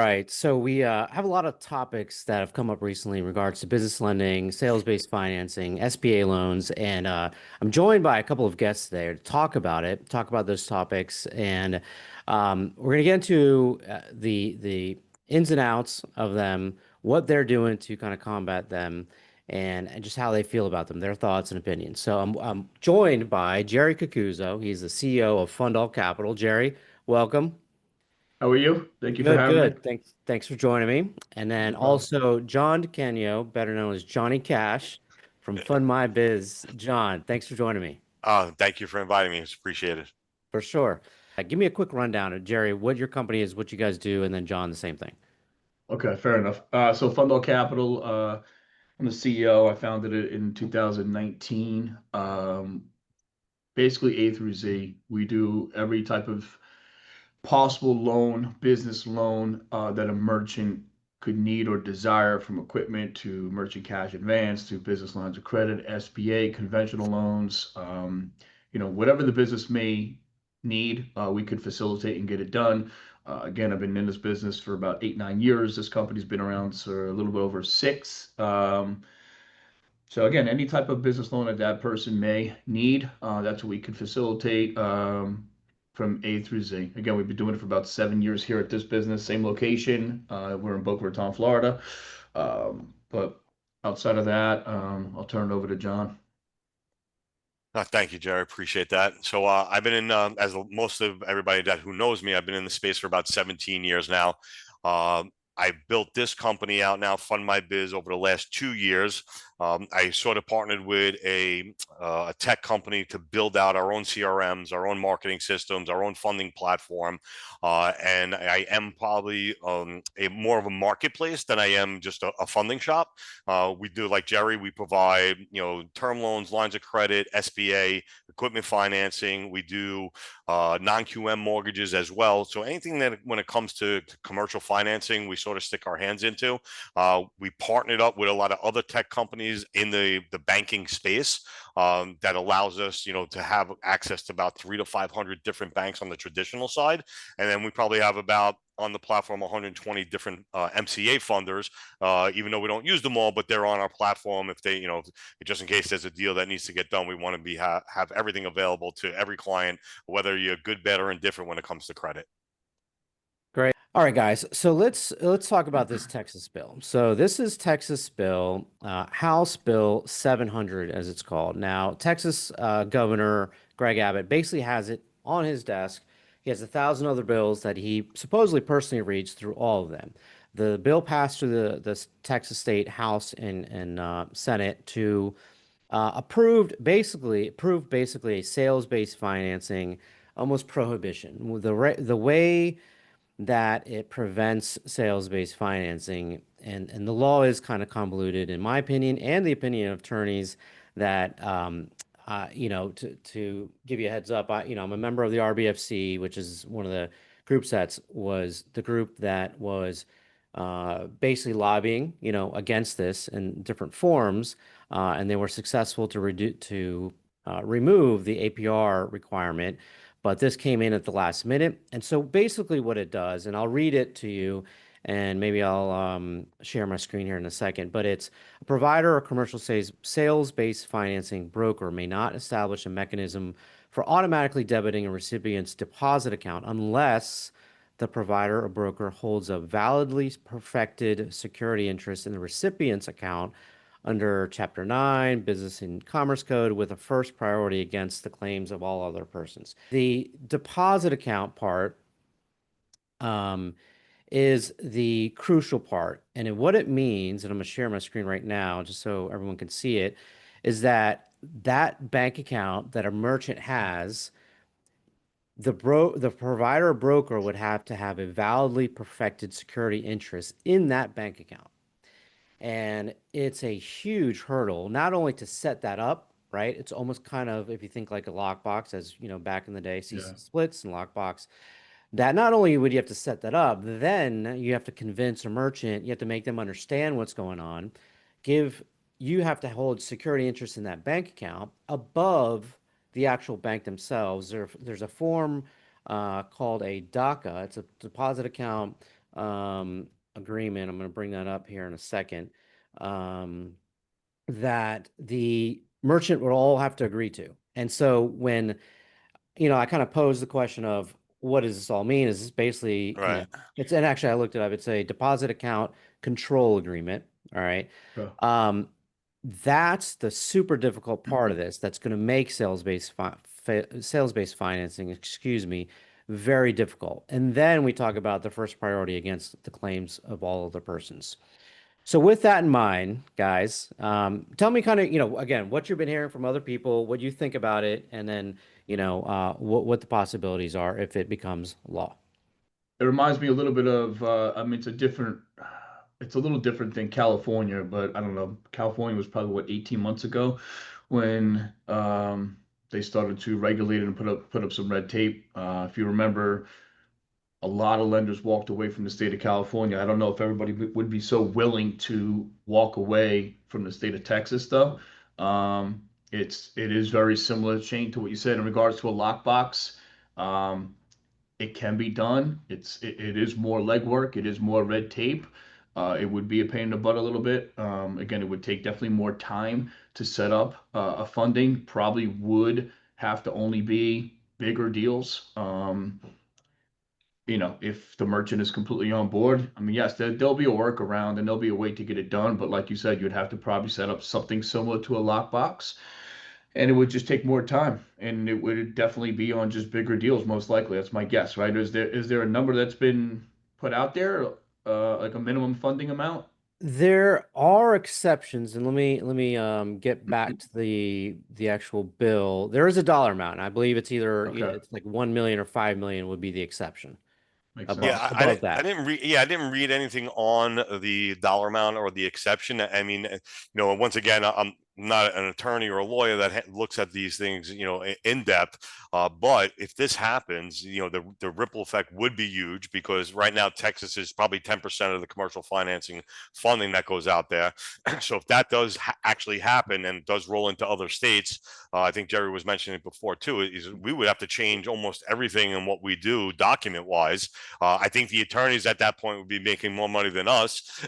right. So we have a lot of topics that have come up recently in regards to business lending, sales-based financing, SBA loans, and I'm joined by a couple of guests there to talk about it, talk about those topics, and we're going to get into the ins and outs of them, what they're doing to kind of combat them, and just how they feel about them, their thoughts and opinions. So I'm joined by Jerry Cocuzzo. He's the CEO of FundAll Capital. Jerry, welcome. How are you? Thank you for Good, having me. good. Thanks for joining me. And No then problem. also John DiCanio, better known as Johnny Cash from Fund My Biz. John, thanks for joining me. Thank you for inviting me. It's appreciated. For sure. Give me a quick rundown of Jerry, what your company is, what you guys do, and then John, the same thing. Okay, fair enough. So FundAll Capital, I'm the CEO. I founded it in 2019. Basically A through Z. We do every type of possible loan, business loan that a merchant could need or desire, from equipment to merchant cash advance to business lines of credit, SBA, conventional loans. Whatever the business may need, we could facilitate and get it done. Again, I've been in this business for about 8, 9 years. This company's been around for a little bit over six. So again, any type of business loan that person may need, that's what we can facilitate from A through Z. Again, we've been doing it for about 7 years here at this business, same location. We're in Boca Raton, Florida. But outside of that, I'll turn it over to John. Thank you, Jerry. Appreciate that. So I've been in, as most of everybody that who knows me, I've been in the space for about 17 years now. I built this company out now, Fund My Biz, over the last 2 years. I sort of partnered with a tech company to build out our own CRMs, our own marketing systems, our own funding platform. And I am probably a more of a marketplace than I am just a funding shop. We do, like Jerry, we provide, term loans, lines of credit, SBA, equipment financing. We do non-QM mortgages as well. So anything that when it comes to commercial financing, we sort of stick our hands into. We partnered up with a lot of other tech companies in the banking space that allows us, to have access to about 300 to 500 different banks on the traditional side. And then we probably have about on the platform 120 different MCA funders, even though we don't use them all, but they're on our platform. If they, just in case there's a deal that needs to get done, we want to have everything available to every client, whether you're good, bad, or indifferent when it comes to credit. Great. All right, guys. So let's talk about this Texas bill. So this is Texas bill, House Bill 700, as it's called. Now, Texas Governor Greg Abbott basically has it on his desk. He has 1,000 other bills that he supposedly personally reads through all of them. The bill passed through the Texas State House and Senate to approved basically a sales-based financing, almost prohibition. The way that it prevents sales-based financing. And the law is kind of convoluted, in my opinion, and the opinion of attorneys that, to give you a heads up, I'm a member of the RBFC, which is one of the groups was the group that was basically lobbying, against this in different forms, and they were successful to remove the APR requirement. But this came in at the last minute. And so basically what it does, and I'll read it to you, and maybe I'll share my screen here in a second, but it's a provider or commercial sales-based financing broker may not establish a mechanism for automatically debiting a recipient's deposit account unless the provider or broker holds a validly perfected security interest in the recipient's account under Chapter 9, Business and Commerce Code, with a first priority against the claims of all other persons. The deposit account part is the crucial part. And what it means, and I'm going to share my screen right now just so everyone can see it, is that bank account that a merchant has, the provider or broker would have to have a validly perfected security interest in that bank account. And it's a huge hurdle, not only to set that up, right? It's almost kind of, if you think like a lockbox, as back in the day, CC Yeah. splits and lockbox, that not only would you have to set that up, then you have to convince a merchant, you have to make them understand what's going on, you have to hold security interest in that bank account above the actual bank themselves. There's a form called a DACA. It's a deposit account agreement, I'm going to bring that up here in a second, that the merchant would all have to agree to. And so when, I kind of posed the question of what does this all mean? Is this basically, Right. and actually I looked it up. It's a deposit account control agreement. All right. Yeah. That's the super difficult part of this. That's going to make sales-based financing, excuse me, very difficult. And then we talk about the first priority against the claims of all other persons. So with that in mind, guys, tell me kind of, again, what you've been hearing from other people, what you think about it, and then, what the possibilities are if it becomes law. It reminds me a little bit of, I mean, it's a little different than California, but I don't know. California was probably what, 18 months ago when they started to regulate it and put up some red tape. If you remember, a lot of lenders walked away from the state of California. I don't know if everybody would be so willing to walk away from the state of Texas, though. It is very similar, Shane, to what you said in regards to a lockbox. It can be done. It is more legwork. It is more red tape. It would be a pain in the butt a little bit. Again, it would take definitely more time to set up a funding. Probably would have to only be bigger deals. If the merchant is completely on board, I mean, yes, there'll be a workaround and there'll be a way to get it done. But like you said, you'd have to probably set up something similar to a lockbox, and it would just take more time, and it would definitely be on just bigger deals, most likely. That's my guess, right? Is there a number that's been put out there, like a minimum funding amount? There are exceptions, and let me get back to the actual bill. There is a dollar amount, and I believe it's either Okay, it's like 1 million or 5 million would be the exception makes Yeah, above sense. above I that. didn't read. Yeah, I didn't read anything on the dollar amount or the exception. I mean, once again, I'm not an attorney or a lawyer that looks at these things, in depth. But if this happens, the ripple effect would be huge because right now Texas is probably 10% of the commercial financing funding that goes out there. So if that does actually happen and does roll into other states, I think Jerry was mentioning it before too. Is we would have to change almost everything in what we do document wise. I think the attorneys at that point would be making more money than us,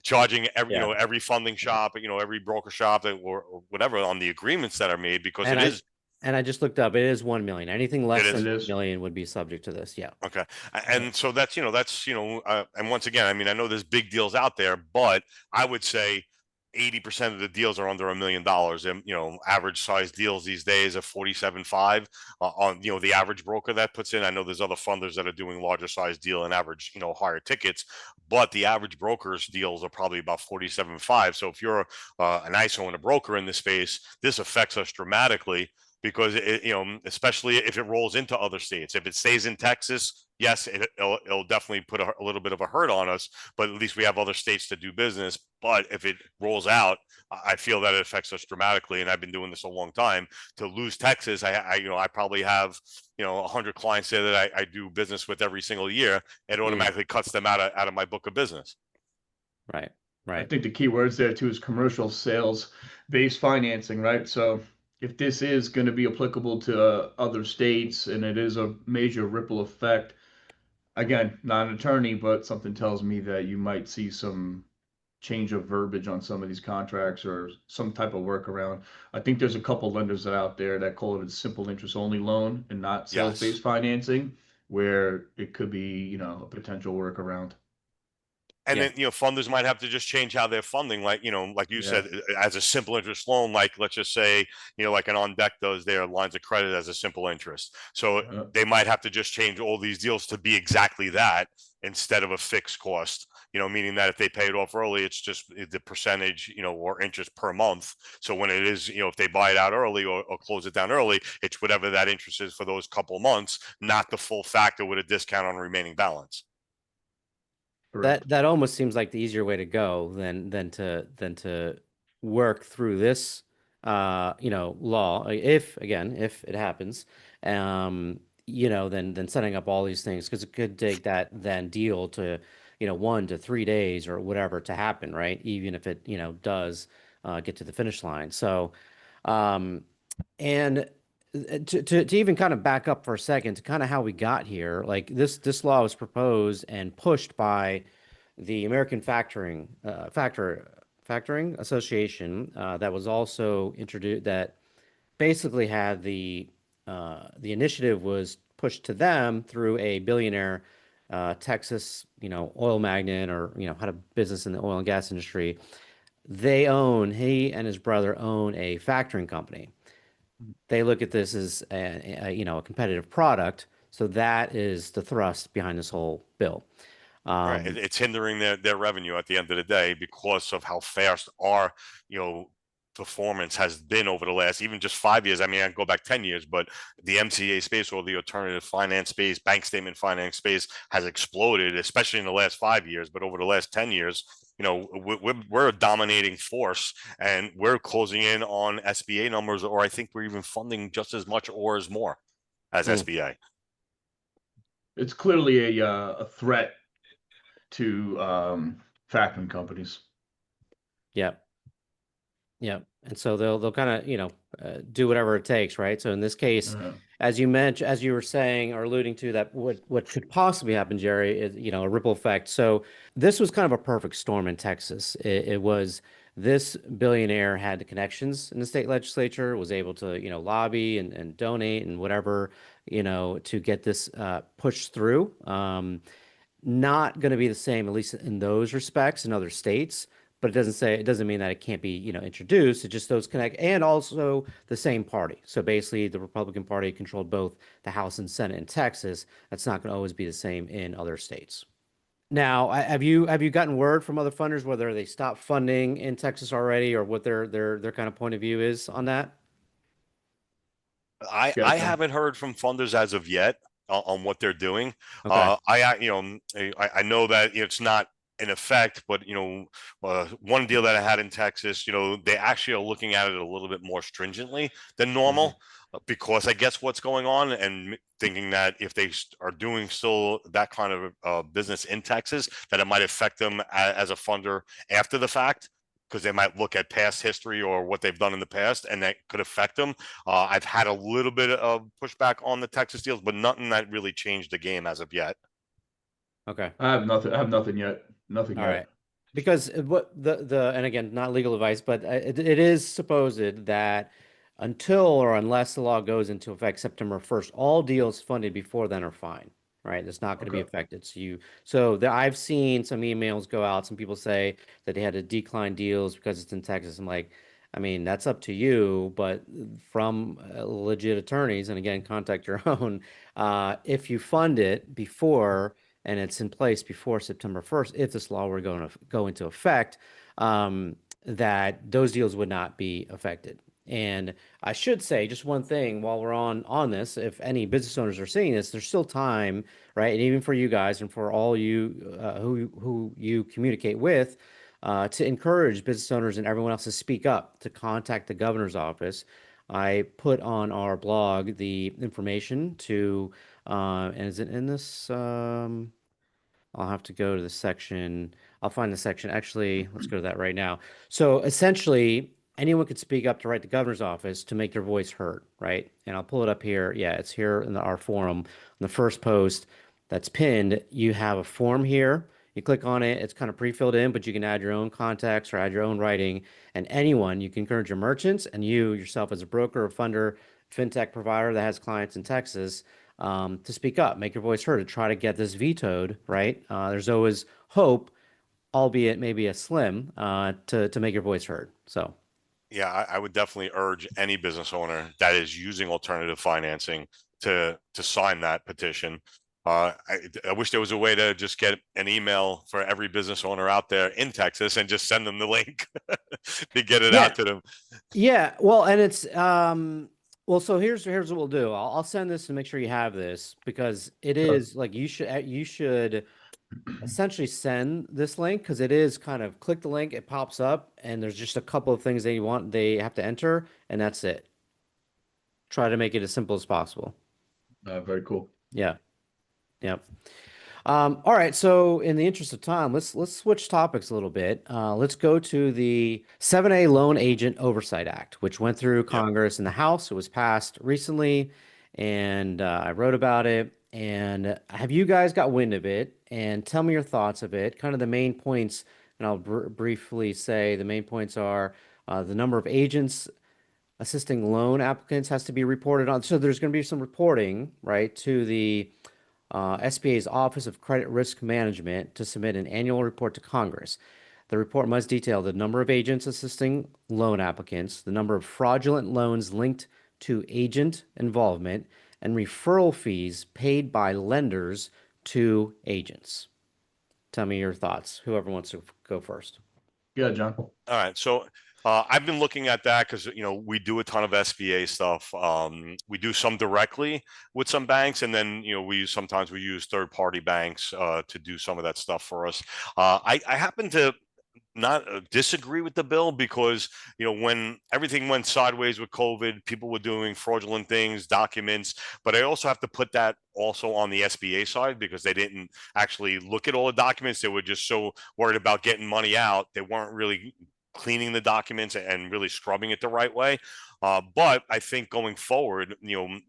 charging Yeah. every funding shop, every broker shop or whatever on the agreements that are made because And it I is. and I just looked up. It is 1 million. Anything It less is. than It 1 is. million would be subject to this. Yeah. Okay. Yeah. And so and once again, I mean, I know there's big deals out there, but I would say 80% of the deals are under $1 million. And, average size deals these days are 47.5 on, the average broker that puts in. I know there's other funders that are doing larger size deal and average, higher tickets, but the average broker's deals are probably about 47.5. So if you're an ISO and a broker in this space, this affects us dramatically because especially if it rolls into other states. If it stays in Texas, yes, it'll definitely put a little bit of a hurt on us, but at least we have other states to do business. But if it rolls out, I feel that it affects us dramatically. And I've been doing this a long time. To lose Texas, I probably have 100 clients there that I do business with every single year. It Mm, automatically cuts them out of my book of business. right. I Right. think the key words there too is commercial sales based financing, right? So if this is going to be applicable to other states and it is a major ripple effect, again, not an attorney, but something tells me that you might see some change of verbiage on some of these contracts or some type of workaround. I think there's a couple lenders out there that call it a simple interest only loan and not sales Yes. based financing, where it could be, a potential workaround. And Yeah. then funders might have to just change how they're funding, like like you Yeah. said, as a simple interest loan, like let's just say like an on deck does their lines of credit as a simple interest. So Yeah. they might have to just change all these deals to be exactly that instead of a fixed cost. Meaning that if they pay it off early, it's just the percentage or interest per month. So when it is if they buy it out early or close it down early, it's whatever that interest is for those couple months, not the full factor with a discount on remaining balance. Correct. That almost seems like the easier way to go than to work through this law. If again, if it happens, then setting up all these things because it could take that then deal to 1 to 3 days or whatever to happen, right? Even if it does get to the finish line. So, um, and to even kind of back up for a second to kind of how we got here, like this law was proposed and pushed by the American Factoring Association, that was also introduced, that basically had the initiative was pushed to them through a billionaire Texas, oil magnate, or had a business in the oil and gas industry. He and his brother own a factoring company. They look at this as a competitive product. So that is the thrust behind this whole bill. Right. It's hindering their revenue at the end of the day because of how fast our, you know, performance has been over the last even just 5 years. I mean, I can go back 10 years, but the MCA space or the alternative finance space, bank statement finance space has exploded, especially in the last 5 years. But over the last 10 years, we're a dominating force, and we're closing in on SBA numbers, or I think we're even funding just as much or as more as Mm, SBA. It's clearly a threat to factoring companies. yeah. Yeah. And so they'll kind of, do whatever it takes, right? So in this case, Uh, as you mentioned, as you were saying or alluding to, that what could possibly happen, Jerry, is, a ripple effect. So this was kind of a perfect storm in Texas. It was this billionaire had the connections in the state legislature, was able to, lobby and donate and whatever, to get this pushed through. Not going to be the same, at least in those respects, in other states. But it doesn't mean that it can't be, introduced. It just those connect, and also the same party. So basically, the Republican Party controlled both the House and Senate in Texas. That's not going to always be the same in other states. Now, have you gotten word from other funders whether they stopped funding in Texas already, or what their kind of point of view is on that? I Gotcha. haven't heard from funders as of yet on what they're doing. Okay. I know that it's not in effect, but one deal that I had in Texas, they actually are looking at it a little bit more stringently than Mhm. normal, because I guess what's going on, and thinking that if they are doing still that kind of business in Texas, that it might affect them as a funder after the fact, because they might look at past history or what they've done in the past, and that could affect them. I've had a little bit of pushback on the Texas deals, but nothing that really changed the game as of yet. Okay. I have nothing. I have nothing yet. Nothing All yet. right. Because what the and again, not legal advice, but it is supposed that until or unless the law goes into effect September 1st, all deals funded before then are fine, right? It's not going to be Okay. affected. I've seen some emails go out. Some people say that they had to decline deals because it's in Texas. I'm like, I mean, that's up to you, but from legit attorneys, and again, contact your own. If you fund it before and it's in place before September 1st, if this law were going to go into effect, that those deals would not be affected. And I should say just one thing while we're on this, if any business owners are seeing this, there's still time, right? And even for you guys and for all you who you communicate with, to encourage business owners and everyone else to speak up, to contact the governor's office. I put on our blog the information to, and is it in this? I'll have to go to the section. I'll find the section. Actually, let's go to that right now. So essentially, anyone could speak up to write the governor's office to make their voice heard, right? And I'll pull it up here. Yeah, it's here in our forum. On the first post that's pinned, you have a form here. You click on it. It's kind of pre-filled in, but you can add your own context or add your own writing. And anyone, you can encourage your merchants and you yourself as a broker or funder, fintech provider that has clients in Texas, to speak up, make your voice heard, to try to get this vetoed, right? There's always hope, albeit maybe a slim, to make your voice heard. So, Yeah, I would definitely urge any business owner that is using alternative financing to sign that petition. I wish there was a way to just get an email for every business owner out there in Texas and just send them the link to get it yeah, out to them. yeah. Well, and it's well, so here's what we'll do. I'll send this and make sure you have this because it Sure. is like you should essentially send this link because it is kind of click the link, it pops up, and there's just a couple of things they have to enter, and that's it. Try to make it as simple as possible. Very cool. Yeah. Yep. All right, so in the interest of time, let's switch topics a little bit. Let's go to the 7A Loan Agent Oversight Act, which went through Yep. Congress and the House. It was passed recently, and I wrote about it. And have you guys got wind of it? And tell me your thoughts of it. Kind of the main points, and I'll briefly say the main points are the number of agents assisting loan applicants has to be reported on. So there's going to be some reporting, right, to the SBA's Office of Credit Risk Management to submit an annual report to Congress. The report must detail the number of agents assisting loan applicants, the number of fraudulent loans linked to agent involvement, and referral fees paid by lenders to agents. Tell me your thoughts. Whoever wants to go first. Yeah, John. All right. So I've been looking at that because, we do a ton of SBA stuff. We do some directly with some banks, and then, sometimes we use third-party banks to do some of that stuff for us. I happen to not disagree with the bill because when everything went sideways with COVID, people were doing fraudulent things, documents, but I also have to put that also on the SBA side because they didn't actually look at all the documents. They were just so worried about getting money out, they weren't really cleaning the documents and really scrubbing it the right way. But I think going forward,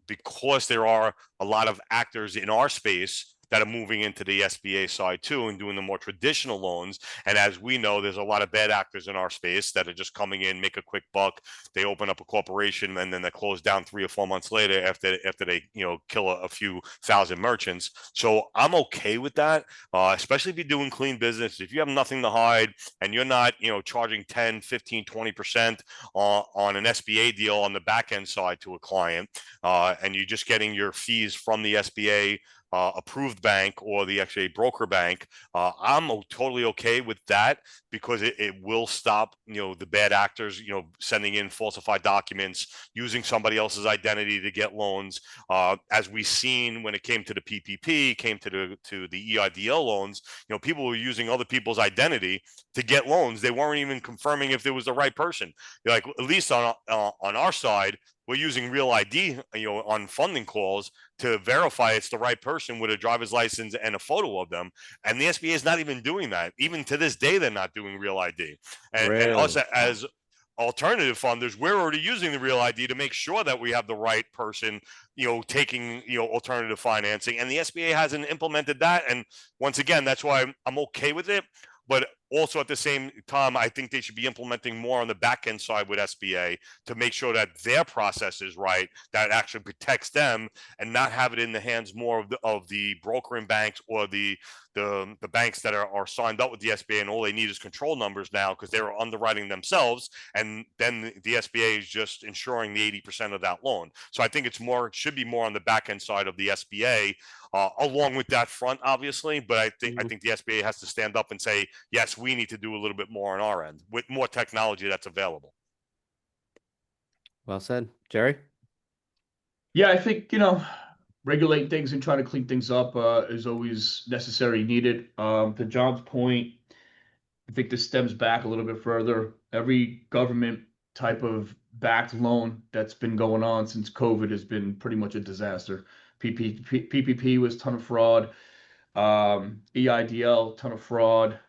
because there are a lot of actors in our space that are moving into the SBA side too and doing the more traditional loans. And as we know, there's a lot of bad actors in our space that are just coming in, make a quick buck. They open up a corporation and then they close down 3 or 4 months later after they kill a few thousand merchants. So I'm okay with that, especially if you're doing clean business. If you have nothing to hide and you're not charging 10, 15, 20% on an SBA deal on the back end side to a client, and you're just getting your fees from the SBA approved bank or the actually broker bank, I'm totally okay with that because it will stop, the bad actors, sending in falsified documents, using somebody else's identity to get loans. As we seen when it came to the PPP, came to the EIDL loans, people were using other people's identity to get loans. They weren't even confirming if there was the right person. Like at least on our side, we're using real ID, on funding calls to verify it's the right person with a driver's license and a photo of them. And the SBA is not even doing that. Even to this day, they're not doing real ID. And us Really? as alternative funders, we're already using the real ID to make sure that we have the right person, taking, alternative financing. And the SBA hasn't implemented that. And once again, that's why I'm okay with it. But also at the same time, I think they should be implementing more on the back end side with SBA to make sure that their process is right, that actually protects them, and not have it in the hands more of the brokering banks or the banks that are signed up with the SBA, and all they need is control numbers now because they're underwriting themselves, and then the SBA is just insuring the 80% of that loan. So I think it should be more on the back end side of the SBA, along with that front, obviously. But I think the SBA has to stand up and say, yes, we need to do a little bit more on our end with more technology that's available. Well said. Jerry? Yeah, I think, regulating things and trying to clean things up is always necessary, needed. To John's point, I think this stems back a little bit further. Every government type of backed loan that's been going on since COVID has been pretty much a disaster. PPP was a ton of fraud. EIDL, ton of fraud.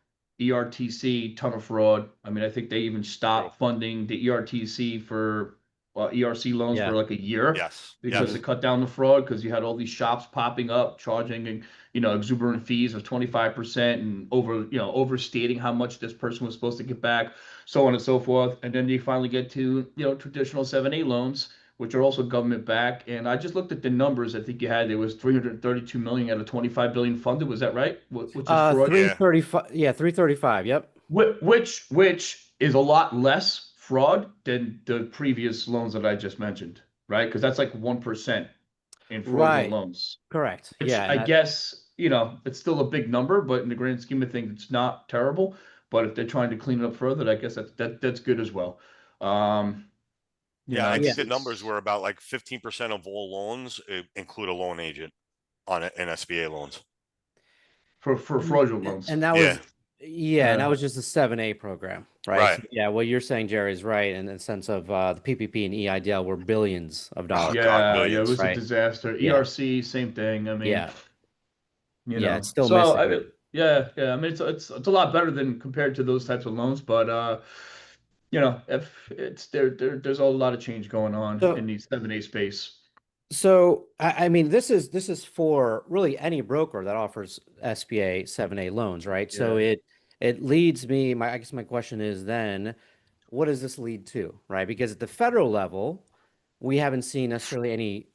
ERTC, ton of fraud. I mean, I think they even stopped funding the ERTC for ERC loans for Yeah. like a year Yes. because Yes. it cut down the fraud because you had all these shops popping up charging exuberant fees of 25% and overstating how much this person was supposed to get back, so on and so forth. And then you finally get to traditional 7A loans, which are also government backed. And I just looked at the numbers. I think you had there was 332 million out of 25 billion funded. Was that right? Which is fraud. Yeah. 335. Yeah, 335. Yep. Which is a lot less fraud than the previous loans that I just mentioned, right? Because that's like 1% in fraudulent Right. Loans. Correct. Which Yeah. I guess, it's still a big number, but in the grand scheme of things, it's not terrible. But if they're trying to clean it up further, I guess that's good as well. Yeah, I think the numbers It's were about like 15% of all loans include a loan agent on an SBA loans. for fraudulent loans. And that Yeah. was, and that was just a 7A program, right? Right. So, yeah, what you're saying, Jerry, is right in the sense of the PPP and EIDL were billions of Oh dollars. God, Yeah, it billions. was a Right. disaster. Yeah. ERC, same thing. I mean, Yeah. you Yeah, it's know. still So I missing. mean, yeah, yeah. I mean, it's a lot better than compared to those types of loans, but you know, if it's there's a lot of change going on in So the 7(a) space. So I mean, this is for really any broker that offers SBA 7(a) loans, right? So Yeah, it leads me, I guess my question is then, what does this lead to, right? Because at the federal level, we haven't seen necessarily any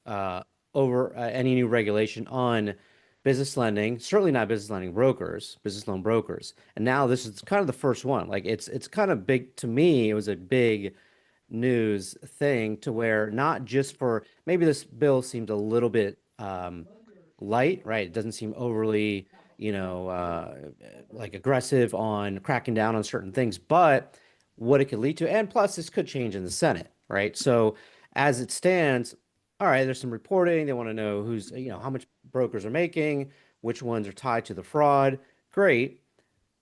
new regulation on business lending, certainly not business lending brokers, business loan brokers. And now this is kind of the first one. Like it's kind of big to me. It was a big news thing to where not just for maybe this bill seemed a little bit light, right? It doesn't seem overly, like aggressive on cracking down on certain things, but what it could lead to, and plus this could change in the Senate, right? So as it stands, all right, there's some reporting. They want to know who's, how much brokers are making, which ones are tied to the fraud. Great.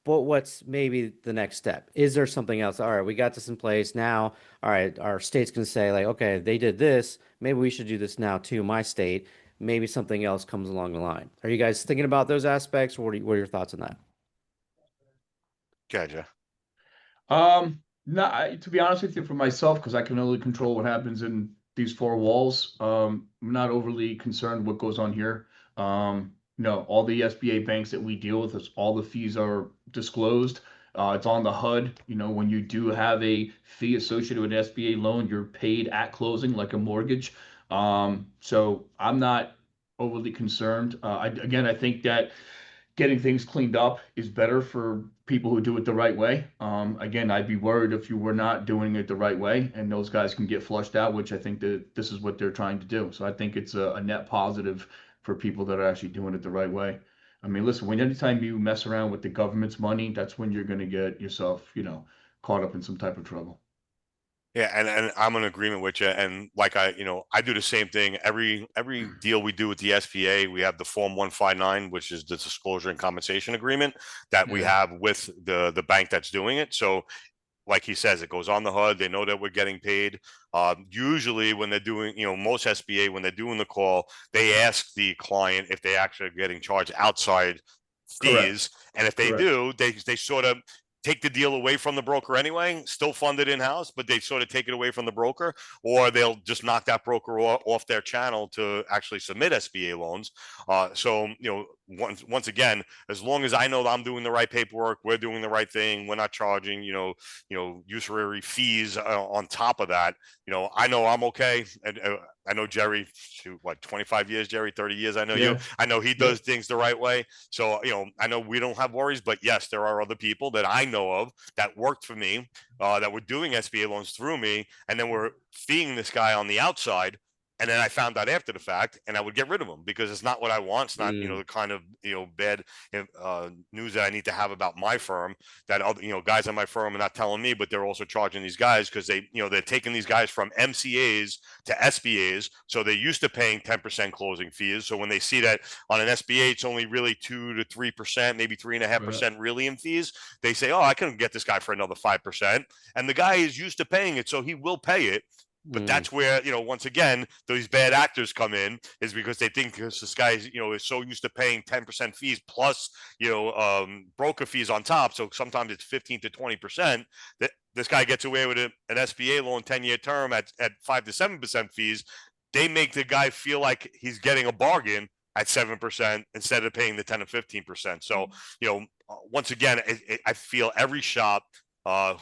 But what's maybe the next step? Is there something else? All right, we got this in place now. All right, our state's going to say, like, okay, they did this. Maybe we should do this now too, my state. Maybe something else comes along the line. Are you guys thinking about those aspects? What are your thoughts on that? Gotcha. no, to be honest with you, for myself, because I can only control what happens in these four walls. I'm not overly concerned what goes on here. No, all the SBA banks that we deal with, all the fees are disclosed. It's on the HUD. You know, when you do have a fee associated with an SBA loan, you're paid at closing like a mortgage. So I'm not overly concerned. Again, I think that getting things cleaned up is better for people who do it the right way. Again, I'd be worried if you were not doing it the right way, and those guys can get flushed out, which I think that this is what they're trying to do. So I think it's a net positive for people that are actually doing it the right way. I mean, listen, when anytime you mess around with the government's money, that's when you're going to get yourself, caught up in some type of trouble. Yeah, and I'm in agreement with you. And like I do the same thing. Every deal we do with the SBA, we have the Form 159, which is the disclosure and compensation agreement that we Yeah, have with the bank that's doing it. So like he says, it goes on the HUD. They know that we're getting paid. Usually, when they're doing, most SBA, when they're doing the call, they ask the client if they actually are getting charged outside correct, fees. And if they correct. do, they sort of take the deal away from the broker anyway, still fund it in house, but they sort of take it away from the broker, or they'll just knock that broker off their channel to actually submit SBA loans. So, once again, as long as I know that I'm doing the right paperwork, we're doing the right thing, we're not charging, usury fees on top of that. I know I'm okay. And I know Jerry, shoot, what, 25 years, Jerry, 30 years. I know you. Yeah, I know he yep. does things the right way. So, I know we don't have worries, but yes, there are other people that I know of that worked for me, that were doing SBA loans through me, and then we're feeing this guy on the outside. And then I found out after the fact, and I would get rid of him because it's not what I want. It's not, Mm, the kind of, bad news that I need to have about my firm, that other, guys in my firm are not telling me, but they're also charging these guys because they're taking these guys from MCAs to SBAs. So they're used to paying 10% closing fees. So when they see that on an SBA, it's only really 2 to 3%, maybe three and a half Right. percent really in fees. They say, oh, I can get this guy for another 5%. And the guy is used to paying it. So he will pay it. But mm, that's where, once again, those bad actors come in, is because they think because this guy, is so used to paying 10% fees plus, broker fees on top. So sometimes it's 15 to 20%, that this guy gets away with an SBA loan 10-year term at 5 to 7% fees. They make the guy feel like he's getting a bargain at 7% instead of paying the 10 to 15%. So, once again, I feel every shop,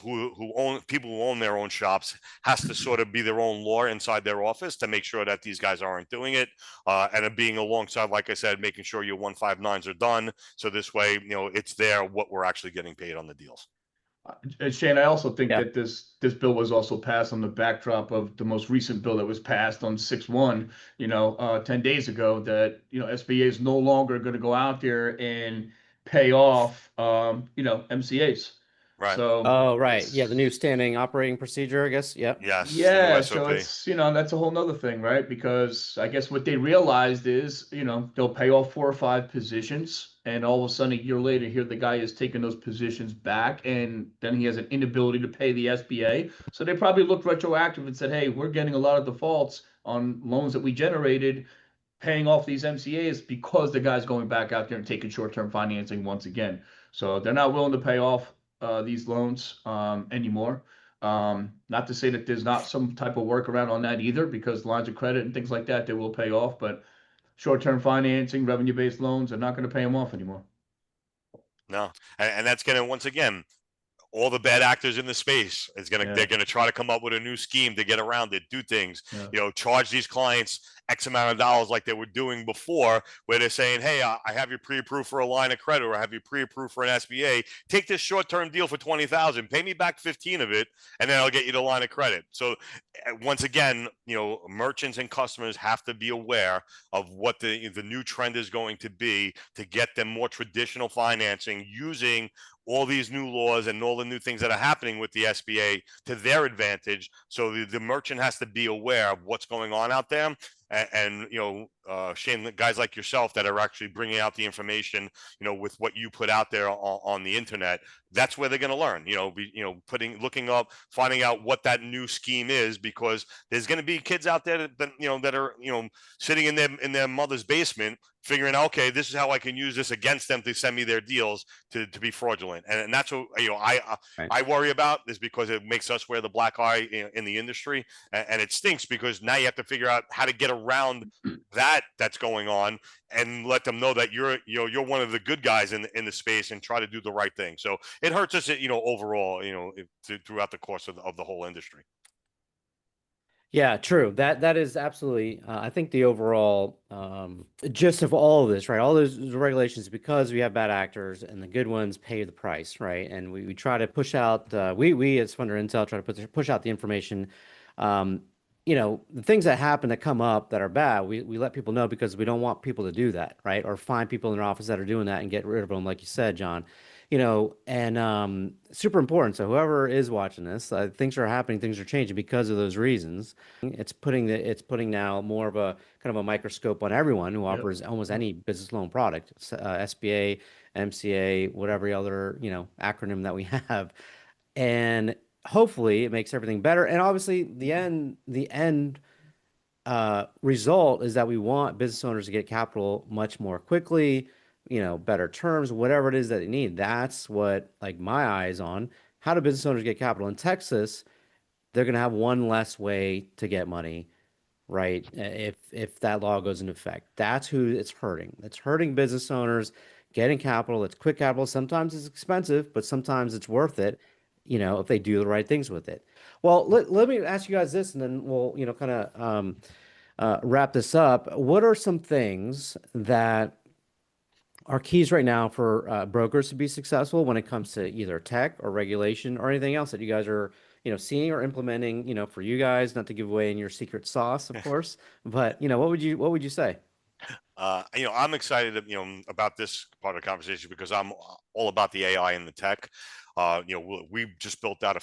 who own people who own their own shops, has to sort of be their own lawyer inside their office to make sure that these guys aren't doing it, and being alongside, like I said, making sure your 159s are done. So this way, it's there what we're actually getting paid on the deals. And Shane, I also think yeah. that this bill was also passed on the backdrop of the most recent bill that was passed on 6/1, 10 days ago, that, SBA is no longer going to go out there and pay off, MCAs. Right. So Oh, right. Yeah, the it's new standing operating procedure, I guess. Yep. Yes, the new yeah, so SOP. it's, that's a whole nother thing, right? Because I guess what they realized is, they'll pay off 4 or 5 positions, and all of a sudden a year later, here the guy is taking those positions back, and then he has an inability to pay the SBA. So they probably looked retroactive and said, hey, we're getting a lot of defaults on loans that we generated. paying off these MCAs because the guy's going back out there and taking short-term financing once again. So they're not willing to pay off these loans anymore. Not to say that there's not some type of workaround on that either, because lines of credit and things like that, they will pay off, but short-term financing, revenue-based loans are not going to pay them off anymore. No, and that's going to, once again, all the bad actors in the space is gonna Yeah. they're gonna try to come up with a new scheme to get around it, do things, Yeah. charge these clients X amount of dollars like they were doing before, where they're saying, hey, I have you pre-approved for a line of credit, or I have you pre-approved for an SBA. Take this short-term deal for 20,000, pay me back 15 of it, and then I'll get you the line of credit. So once again, merchants and customers have to be aware of what the new trend is going to be to get them more traditional financing using all these new laws and all the new things that are happening with the SBA to their advantage. So the merchant has to be aware of what's going on out there. And Shane, guys like yourself that are actually bringing out the information, with what you put out there on the internet, that's where they're going to learn, looking up, finding out what that new scheme is, because there's going to be kids out there that are, sitting in their mother's basement figuring out, okay, this is how I can use this against them to send me their deals to be fraudulent. And that's what, I worry about, is because it makes us wear the black eye in the industry. And it stinks because now you have to figure out how to get around that's going on and let them know that you're one of the good guys in the space and try to do the right thing. So it hurts us, overall, throughout the course of the whole industry. Yeah, true. That is absolutely. I think the overall gist of all of this, right? All those regulations, because we have bad actors and the good ones pay the price, right? And we try to push out. We as Funder Intel try to push out the information. The things that happen that come up that are bad, we let people know, because we don't want people to do that, right? Or find people in their office that are doing that and get rid of them, like you said, John. And super important. So whoever is watching this, things are happening, things are changing because of those reasons. It's putting now more of a kind of a microscope on everyone who offers almost any business loan product, SBA, MCA, whatever other, acronym that we have. And hopefully it makes everything better. And obviously the end result is that we want business owners to get capital much more quickly, better terms, whatever it is that they need. That's what, like, my eyes on. How do business owners get capital? In Texas, they're going to have one less way to get money, right? If that law goes into effect, that's who it's hurting. It's hurting business owners getting capital. It's quick capital. Sometimes it's expensive, but sometimes it's worth it, if they do the right things with it. Well, let me ask you guys this, and then we'll, kind of wrap this up. What are some things that are keys right now for brokers to be successful when it comes to either tech or regulation or anything else that you guys are, seeing or implementing, for you guys, not to give away in your secret sauce, of course, but, what would you say? I'm excited, about this part of the conversation because I'm all about the AI and the tech. We just built out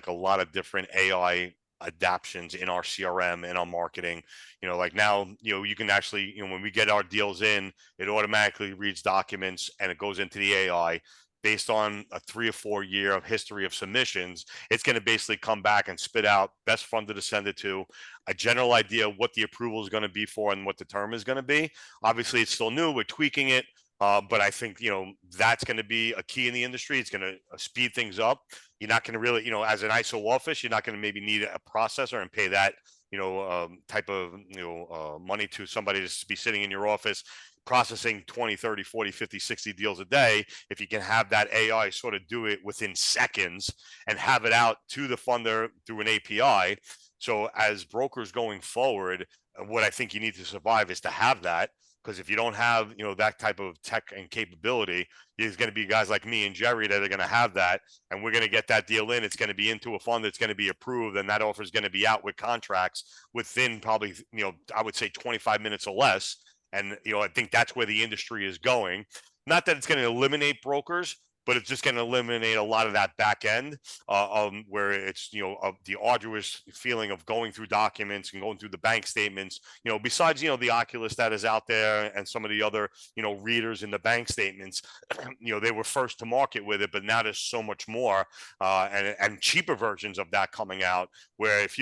a lot of different AI adaptions in our CRM, in our marketing. Like now, you can actually, when we get our deals in, it automatically reads documents and it goes into the AI. Based on a 3 or 4 year of history of submissions, it's going to basically come back and spit out best funder to send it to, a general idea of what the approval is going to be for and what the term is going to be. Obviously, it's still new. We're tweaking it. But I think, that's going to be a key in the industry. It's going to speed things up. You're not going to really, as an ISO office, you're not going to maybe need a processor and pay that, type of, money to somebody to be sitting in your office processing 20, 30, 40, 50, 60 deals a day. If you can have that AI sort of do it within seconds and have it out to the funder through an API. So as brokers going forward, what I think you need to survive is to have that. Because if you don't have, that type of tech and capability, there's going to be guys like me and Jerry that are going to have that, and we're going to get that deal in. It's going to be into a fund that's going to be approved, and that offer is going to be out with contracts within probably, I would say 25 minutes or less. And, I think that's where the industry is going. Not that it's going to eliminate brokers, but it's just going to eliminate a lot of that back end, where it's, the arduous feeling of going through documents and going through the bank statements, besides, the Oculus that is out there and some of the other, readers in the bank statements, they were first to market with it, but now there's so much more, and cheaper versions of that coming out, where if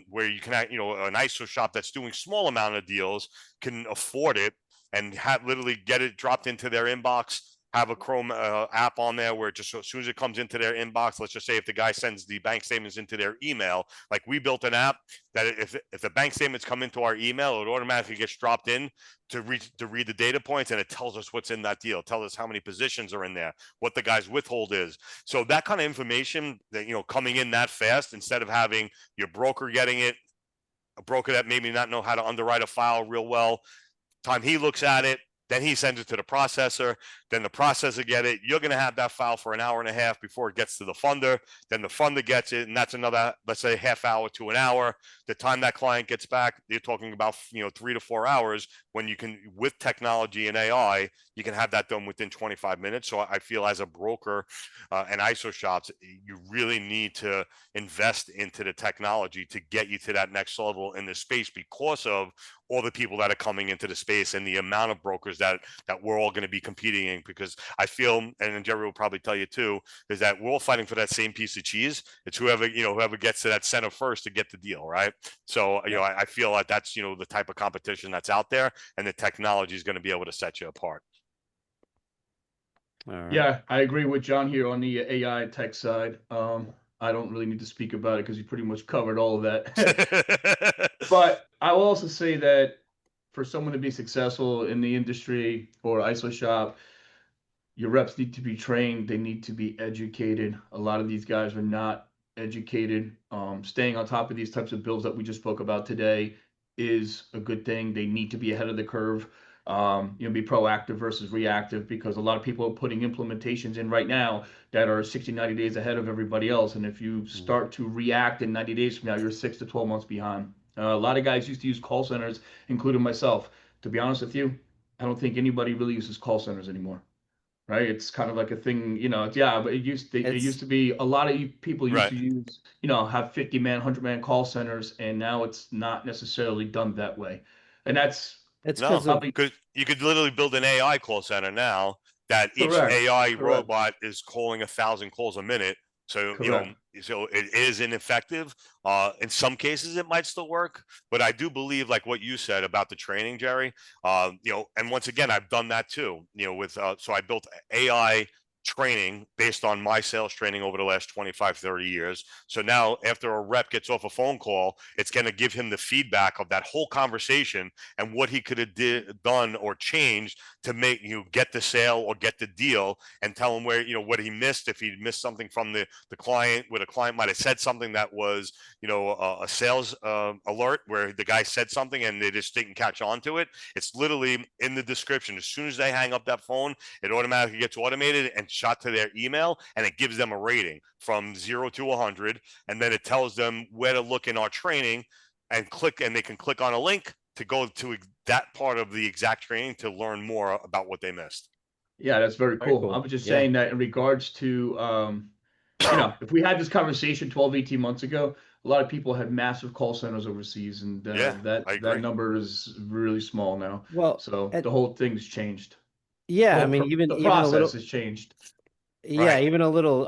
where you can, an ISO shop that's doing small amount of deals can afford it and literally get it dropped into their inbox, have a Chrome app on there where just as soon as it comes into their inbox, let's just say if the guy sends the bank statements into their email, like we built an app that if the bank statements come into our email, it automatically gets dropped in to read the data points, and it tells us what's in that deal, tells us how many positions are in there, what the guy's withhold is. So that kind of information that, coming in that fast, instead of having your broker getting it, a broker that maybe not know how to underwrite a file real well, time he looks at it, then he sends it to the processor, then the processor get it. You're going to have that file for an hour and a half before it gets to the funder. Then the funder gets it, and that's another, let's say, half hour to an hour. The time that client gets back, you're talking about 3 to 4 hours. When you can, with technology and AI, you can have that done within 25 minutes. So I feel as a broker and ISO shops, you really need to invest into the technology to get you to that next level in this space, because of all the people that are coming into the space and the amount of brokers that we're all going to be competing in. Because I feel, and Jerry will probably tell you too, is that we're all fighting for that same piece of cheese. It's whoever gets to that center first to get the deal, right? So I feel like that's the type of competition that's out there, and the technology is going to be able to set you apart. All right. Yeah, I agree with John here on the AI tech side. I don't really need to speak about it because he pretty much covered all of that. But I will also say that for someone to be successful in the industry or ISO shop, your reps need to be trained. They need to be educated. A lot of these guys are not educated. Staying on top of these types of bills that we just spoke about today is a good thing. They need to be ahead of the curve. Be proactive versus reactive, because a lot of people are putting implementations in right now that are 60, 90 days ahead of everybody else. And if you start to react in 90 days from now, you're 6 to 12 months behind. A lot of guys used to use call centers, including myself. To be honest with you, I don't think anybody really uses call centers anymore. Right? It's kind of like a thing, yeah, but it used to be a lot of people used Right. to use, have 50-man, 100-man call centers, and now it's not necessarily done that way. And that's It's No, because of because you could literally build an AI call center now that each correct. AI Correct. robot is calling 1,000 calls a minute. So, Correct. so it is ineffective. In some cases, it might still work, but I do believe, like what you said about the training, Jerry. And once again, I've done that too. With so I built AI training based on my sales training over the last 25, 30 years. So now after a rep gets off a phone call, it's going to give him the feedback of that whole conversation and what he could have done or changed to make you get the sale or get the deal, and tell him where, what he missed. If he missed something from the client, where the client might have said something that was, a sales alert where the guy said something and they just didn't catch on to it. It's literally in the description. As soon as they hang up that phone, it automatically gets automated and shot to their email, and it gives them a rating from 0 to 100. And then it tells them where to look in our training and they can click on a link to go to that part of the exact training to learn more about what they missed. Yeah, that's very very cool. I cool. was just Yeah. saying that in regards to, if we had this conversation 12, 18 months ago, a lot of people had massive call centers overseas, and Yeah, I that agree. number is really small now. Well, So and the whole thing's changed. yeah, I mean, even The even a process little, has changed. yeah, Right. even a little,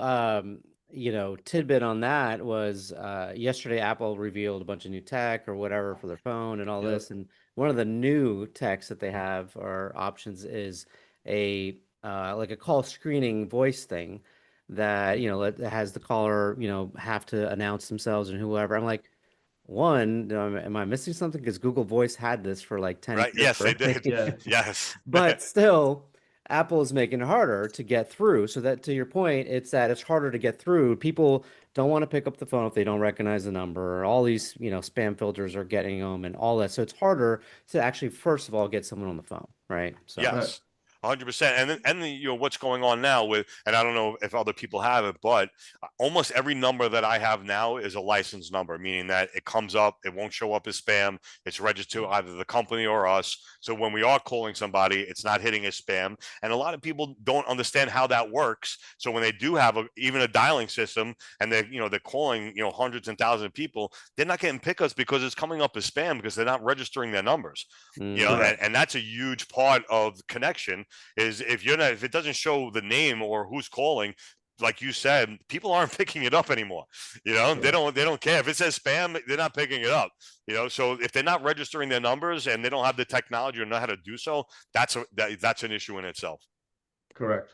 tidbit on that was yesterday Apple revealed a bunch of new tech or whatever for their phone and all Yep. this, and one of the new techs that they have or options is a like a call screening voice thing that that has the caller have to announce themselves and whoever. I'm like, one, am I missing something? Because Google Voice had this for like 10 Right. years, Yes, they did. right? Yeah. Yes. But still, Apple is making it harder to get through. So that, to your point, it's that it's harder to get through. People don't want to pick up the phone if they don't recognize the number. All these, spam filters are getting them and all that. So it's harder to actually, first of all, get someone on the phone, right? So Right. Yes. 100%. And the, what's going on now with, and I don't know if other people have it, but almost every number that I have now is a licensed number, meaning that it comes up, it won't show up as spam. It's registered to either the company or us. So when we are calling somebody, it's not hitting as spam. And a lot of people don't understand how that works. So when they do have even a dialing system and they're calling, hundreds and thousands of people, they're not getting pickups because it's coming up as spam because they're not registering their numbers. Correct. And that's a huge part of the connection is if it doesn't show the name or who's calling, like you said, people aren't picking it up anymore. They don't care if it says spam, they're not picking it up. So if they're not registering their numbers and they don't have the technology or know how to do so, that's an issue in itself. Correct.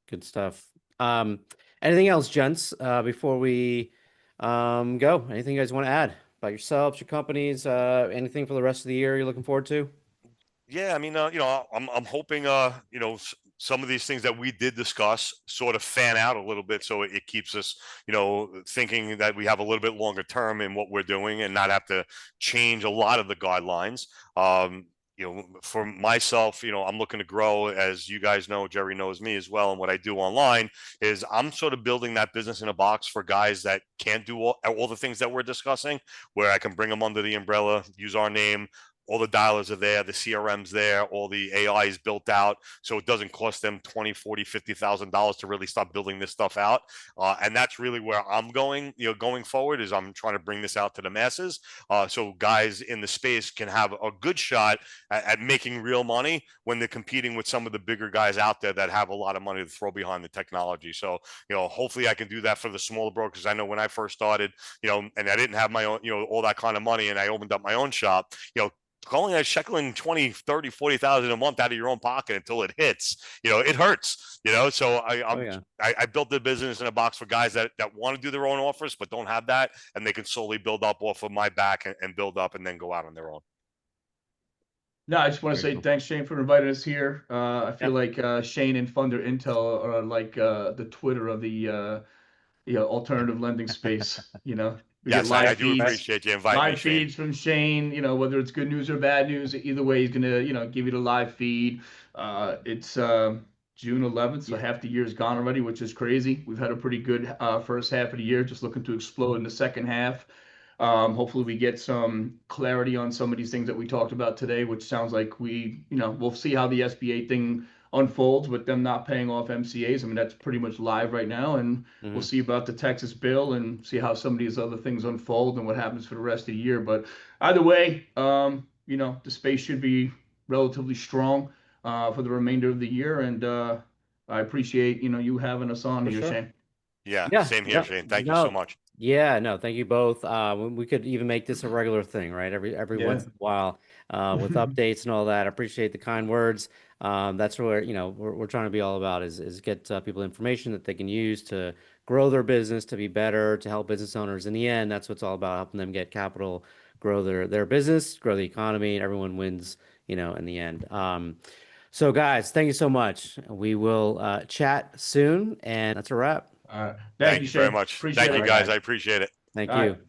Good stuff. Anything else, gents, before we go? Anything you guys want to add about yourselves, your companies, anything for the rest of the year you're looking forward to? Yeah, I mean, I'm hoping, some of these things that we did discuss sort of fan out a little bit, so it keeps us, thinking that we have a little bit longer term in what we're doing and not have to change a lot of the guidelines. For myself, I'm looking to grow, as you guys know, Jerry knows me as well. And what I do online is I'm sort of building that business in a box for guys that can't do all the things that we're discussing, where I can bring them under the umbrella, use our name. All the dialers are there, the CRM's there, all the AI is built out. So it doesn't cost them $20,000, $40,000, $50,000 to really start building this stuff out. And that's really where I'm going, going forward is I'm trying to bring this out to the masses. So guys in the space can have a good shot at making real money when they're competing with some of the bigger guys out there that have a lot of money to throw behind the technology. So, hopefully I can do that for the smaller brokers. I know when I first started, and I didn't have my own, all that kind of money, and I opened up my own shop, calling out sheckling 20, 30, 40,000 a month out of your own pocket until it hits, it hurts, so I built the business in a box for guys that want to do their own offers, but don't have that. And they can slowly build up off of my back and build up and then go out on their own. No, I just want to say thanks, Shane, for inviting us here. I feel like Shane and Funder Intel are like the Twitter of the alternative lending space. We Yes, get live I do feeds, appreciate you inviting live me, Shane. feeds from Shane. Whether it's good news or bad news, either way, he's gonna give you the live feed. It's June 11th, so half the year's gone already, which is crazy. We've had a pretty good first half of the year, just looking to explode in the second half. Hopefully we get some clarity on some of these things that we talked about today, which sounds like we'll see how the SBA thing unfolds with them not paying off MCAs. I mean, that's pretty much live right now, and we'll see about the Texas bill and see how some of these other things unfold and what happens for the rest of the year. But either way, the space should be relatively strong for the remainder of the year, and I appreciate you having us on here, Shane. Yeah, same here, Shane. Thank you so much. Yeah, no, thank you both. We could even make this a regular thing, right? Every once in a while, with updates and all that. I appreciate the kind words. That's where we're trying to be all about is get people information that they can use to grow their business, to be better, to help business owners. In the end, that's what it's all about, helping them get capital, grow their business, grow the economy, and everyone wins, in the end. So guys, thank you so much. We will chat soon, and that's a wrap. Thank you, Shane. very much. Appreciate Thank you, it. guys. I appreciate it. Thank All you. right.